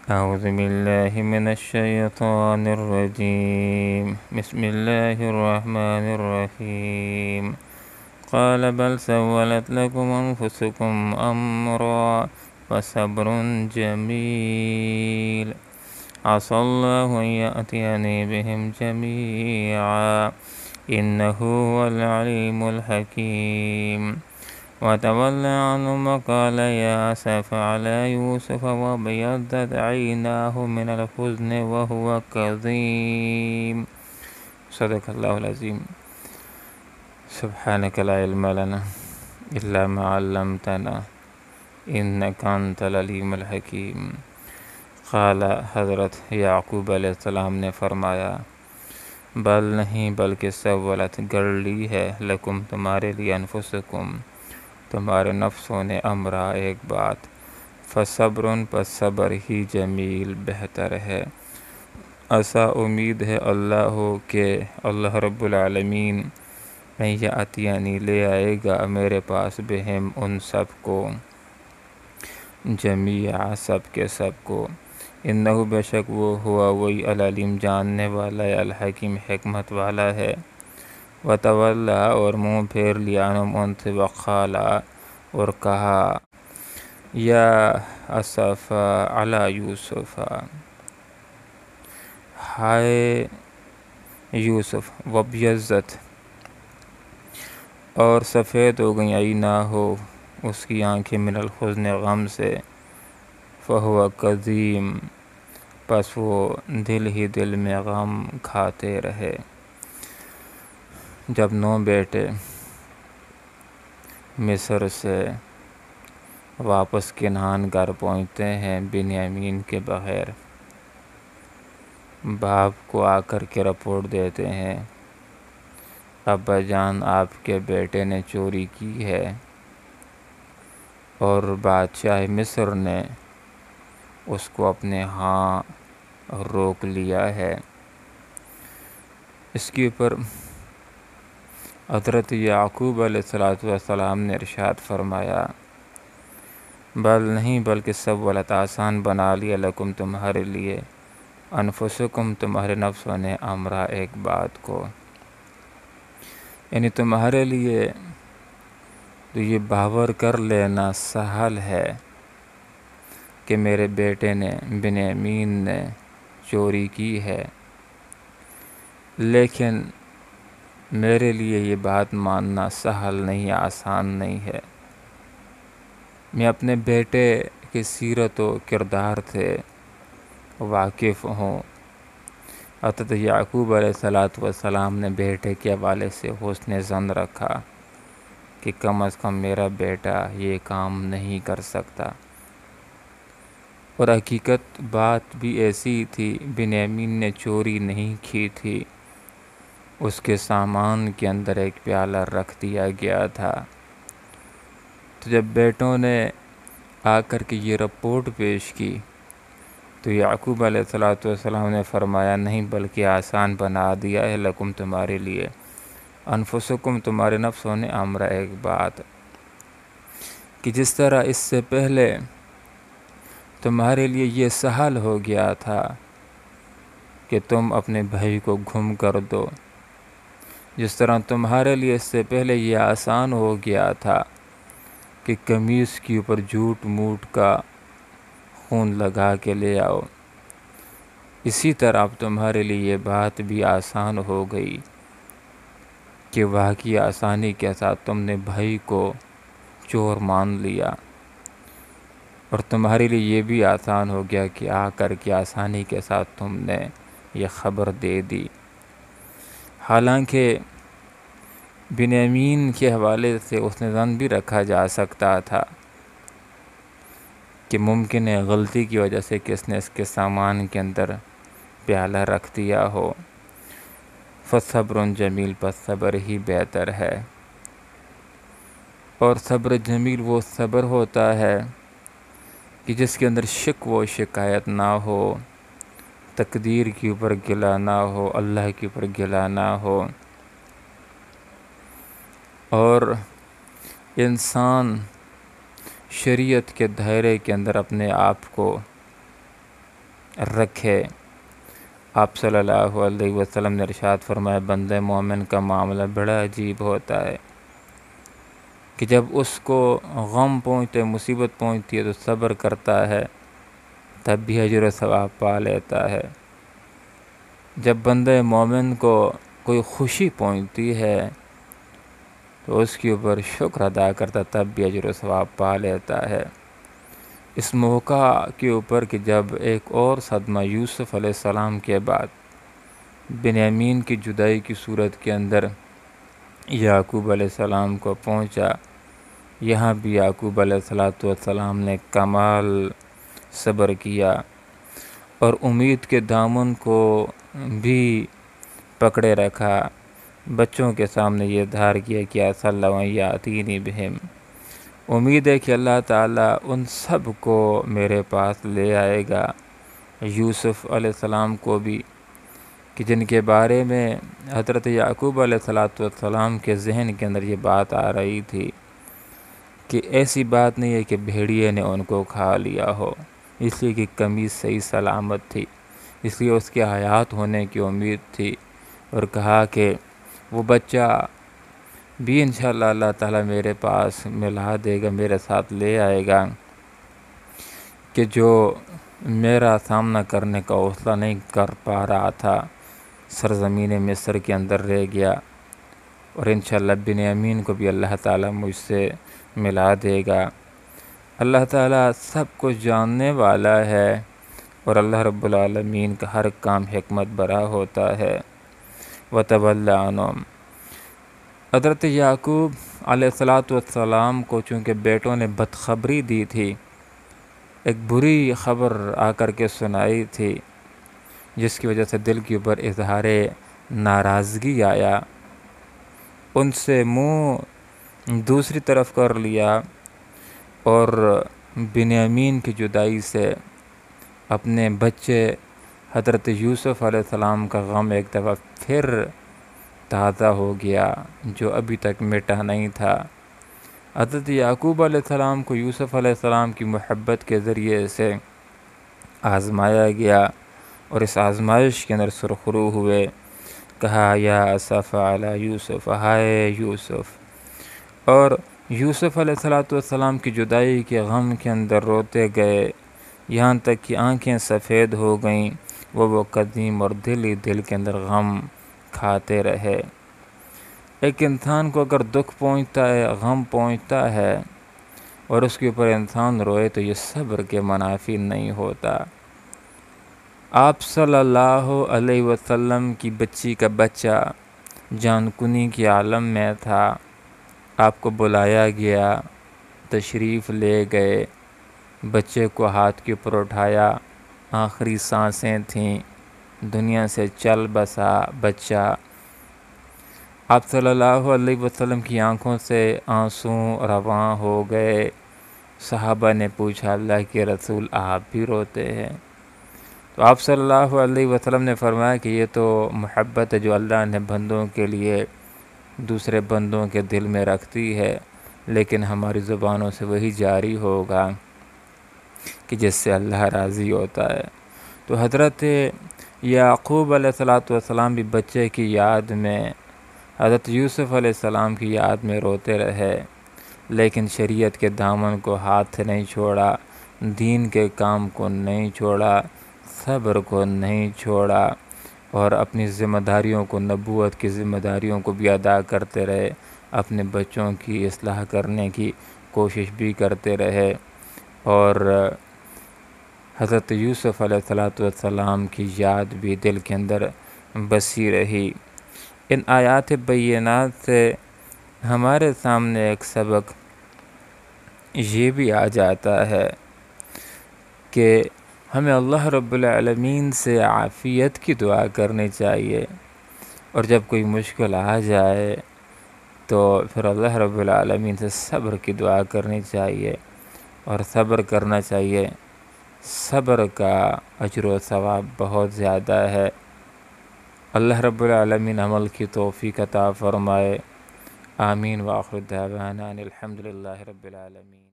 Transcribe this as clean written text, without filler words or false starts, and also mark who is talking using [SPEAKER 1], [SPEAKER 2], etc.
[SPEAKER 1] أعوذ بالله من الشيطان الرجيم. بسم الله الرحمن الرحيم. قال بل سولت لكم أنفسكم أمرا فصبر جميل عسى الله أن يأتيني بهم جميعا إنه هو العليم الحكيم. وتولى عنهم وقال يا أسف على يوسف وابيضت عيناه من الحزن وهو كظيم. صدق الله العظيم. سبحانك لا علم لنا إلا ما علمتنا إنك أنت العليم الحكيم. قال حضرت یعقوب علیہ السلام نے فرمایا، بل نہیں بلکہ سولت گڑ لی ہے، لکم تمہارے لیے، انفسکم تمہارے نفسوں نے، امرا ایک بات، فصبر پس صبر ہی، جمیل بہتر ہے، عسیٰ امید ہے، اللہ ہو کہ اللہ رب العالمین یأتینی لے آئے گا میرے پاس، بہم ان سب کو، جمیعا سب کے سب کو، انہو بے شک وہ ہوا وہی، العلیم جاننے والا ہے، الحکیم حکمت والا ہے۔ وتولا اور منہ پھیر لیا، عنہم ان سے، وقالا اور کہا، یا اسف علی یوسف، ہائے یوسف، وابیضت اور سفید ہو گئی، عیناہ اس کی آنکھیں، من الحزن غم سے، فہو کظیم پس وہ دل ہی دل میں غم کھاتے رہے۔ جب 9 بیٹے مصر سے واپس کنعان گھر پہنچتے ہیں بنیامین کے بغیر، باپ کو آ کر کے رپورٹ دیتے ہیں، ابا جان آپ کے بیٹے نے چوری کی ہے اور بادشاہ مصر نے اس کو اپنے ہاں روک لیا ہے۔ اس کے اوپر حضرت یعقوب علیہ السلام نے ارشاد فرمایا، بل نہیں بلکہ سولت آسان بنا لیا، لکم تمہارے لیے، انفسکم تمہارے نفسوں نے، امرا ایک بات کو، یعنی تمہارے لیے تو یہ باور کر لینا سہل ہے کہ میرے بیٹے نے، بنیامین نے چوری کی ہے، لیکن میرے لیے یہ بات ماننا سہل نہیں، آسان نہیں ہے۔ میں اپنے بیٹے کی سیرت و کردار سے واقف ہوں۔ حضرت یعقوب علیہ السلام نے بیٹے کے حوالے سے حسن ظن رکھا کہ کم از کم میرا بیٹا یہ کام نہیں کر سکتا، اور حقیقت بات بھی ایسی تھی، بنیامین نے چوری نہیں کی تھی، اس کے سامان کے اندر ایک پیالہ رکھ دیا گیا تھا۔ تو جب بیٹوں نے آ کر کے یہ رپورٹ پیش کی تو یعقوب علیہ السلام نے فرمایا، نہیں بلکہ آسان بنا دیا ہے، لکم تمہارے لیے، انفسکم تمہارے نفسوں نے، امرا ایک بات، کہ جس طرح اس سے پہلے تمہارے لیے یہ سہل ہو گیا تھا کہ تم اپنے بھائی کو گم کر دو، جس طرح تمہارے لیے اس سے پہلے یہ آسان ہو گیا تھا کہ قمیص کے اوپر جھوٹ موٹ کا خون لگا کے لے آؤ، اسی طرح اب تمہارے لیے یہ بات بھی آسان ہو گئی کہ واقعی آسانی کے ساتھ تم نے بھائی کو چور مان لیا، اور تمہارے لیے یہ بھی آسان ہو گیا کہ آ کر کے آسانی کے ساتھ تم نے یہ خبر دے دی۔ حالانکہ بنیامین کے حوالے سے اس نے ظن بھی رکھا جا سکتا تھا کہ ممکن ہے غلطی کی وجہ سے کس نے اس کے سامان کے اندر پیالہ رکھ دیا ہو، فصبر جمیل پس صبر ہی بہتر ہے۔ اور صبر جمیل وہ صبر ہوتا ہے کہ جس کے اندر شک و شکایت نہ ہو، تقدیر کے اوپر گلا نہ ہو، اللہ کے اوپر گلا نہ ہو، اور انسان شریعت کے دائرے کے اندر اپنے آپ کو رکھے۔ آپ صلی اللہ علیہ وسلم نے ارشاد فرمایا بندہ مومن کا معاملہ بڑا عجیب ہوتا ہے کہ جب اس کو غم پہنچتے، مصیبت پہنچتی ہے تو صبر کرتا ہے، تب بھی اجر و ثواب پا لیتا ہے۔ جب بندہ مومن کو کوئی خوشی پہنچتی ہے تو اس کے اوپر شکر ادا کرتا، تب بھی اجر و ثواب پا لیتا ہے۔ اس موقع کے اوپر کہ جب ایک اور صدمہ یوسف علیہ السلام کے بعد بنیامین کی جدائی کی صورت کے اندر یعقوب علیہ السلام کو پہنچا، یہاں بھی یعقوب علیہ السلام نے کمال صبر کیا اور امید کے دامن کو بھی پکڑے رکھا۔ بچوں کے سامنے یہ دھار کیا کہ ایسا اللہ یاتینی بہم، امید ہے کہ اللہ تعالیٰ ان سب کو میرے پاس لے آئے گا، یوسف علیہ السلام کو بھی، کہ جن کے بارے میں حضرت یعقوب علیہ السلام کے ذہن کے اندر یہ بات آ رہی تھی کہ ایسی بات نہیں ہے کہ بھیڑیے نے ان کو کھا لیا ہو، اس لیے کہ قمیص صحیح سلامت تھی، اس لیے اس کے حیات ہونے کی امید تھی، اور کہا کہ وہ بچہ بھی انشاءاللہ اللہ تعالیٰ میرے پاس ملا دے گا، میرے ساتھ لے آئے گا، کہ جو میرا سامنا کرنے کا حوصلہ نہیں کر پا رہا تھا سرزمین مصر کے اندر رہ گیا، اور انشاءاللہ بنیامین کو بھی اللہ تعالیٰ مجھ سے ملا دے گا۔ اللہ تعالیٰ سب کچھ جاننے والا ہے، اور اللہ رب العالمین کا ہر کام حکمت برا ہوتا ہے۔ وَتَوَلَّ عَنْهُمْ، حضرت یعقوب علیہ السلام کو چونکہ بیٹوں نے بدخبری دی تھی، ایک بری خبر آ کر کے سنائی تھی، جس کی وجہ سے دل کے اوپر اظہار ناراضگی آیا، ان سے منہ دوسری طرف کر لیا، اور بنیامین کی جدائی سے اپنے بچے حضرت یوسف علیہ السلام کا غم ایک دفعہ پھر تازہ ہو گیا، جو ابھی تک مٹا نہیں تھا۔ حضرت یعقوب علیہ السلام کو یوسف علیہ السلام کی محبت کے ذریعے سے آزمایا گیا، اور اس آزمائش کے اندر سرخرو ہوئے، کہا یا اسف علی یوسف، ہائے یوسف، اور یوسف علیہ السلام کی جدائی کے غم کے اندر روتے گئے، یہاں تک کہ آنکھیں سفید ہو گئیں، وہ قدیم اور دل ہی دل کے اندر غم کھاتے رہے۔ ایک انسان کو اگر دکھ پہنچتا ہے، غم پہنچتا ہے، اور اس کے اوپر انسان روئے تو یہ صبر کے منافی نہیں ہوتا۔ آپ صلی اللہ علیہ وسلم کی بچی کا بچہ جان کنی کے عالم میں تھا، آپ کو بلایا گیا، تشریف لے گئے، بچے کو ہاتھ کے اوپر اٹھایا، آخری سانسیں تھیں، دنیا سے چل بسا بچہ۔ آپ صلی اللہ علیہ وسلم کی آنکھوں سے آنسو رواں ہو گئے۔ صحابہ نے پوچھا اللہ کے رسول آپ بھی روتے ہیں؟ تو آپ صلی اللہ علیہ وسلم نے فرمایا کہ یہ تو محبت ہے جو اللہ نے بندوں کے لیے دوسرے بندوں کے دل میں رکھتی ہے، لیکن ہماری زبانوں سے وہی جاری ہوگا کہ جس سے اللہ راضی ہوتا ہے۔ تو حضرت یعقوب علیہ السلام بھی بچے کی یاد میں، حضرت یوسف علیہ السلام کی یاد میں روتے رہے، لیکن شریعت کے دامن کو ہاتھ نہیں چھوڑا، دین کے کام کو نہیں چھوڑا، صبر کو نہیں چھوڑا، اور اپنی ذمہ داریوں کو، نبوت کی ذمہ داریوں کو بھی ادا کرتے رہے، اپنے بچوں کی اصلاح کرنے کی کوشش بھی کرتے رہے، اور حضرت یوسف علیہ السلام کی یاد بھی دل کے اندر بسی رہی۔ ان آیات بینات سے ہمارے سامنے ایک سبق یہ بھی آ جاتا ہے کہ ہمیں اللہ رب العالمین سے عافیت کی دعا کرنی چاہیے، اور جب کوئی مشکل آ جائے تو پھر اللہ رب العالمین سے صبر کی دعا کرنی چاہیے، اور صبر کرنا چاہیے۔ صبر کا اجر و ثواب بہت زیادہ ہے۔ اللہ رب العالمین عمل کی توفیق عطا فرمائے۔ آمین۔ وآخر دعوانا الحمدللہ رب العالمین۔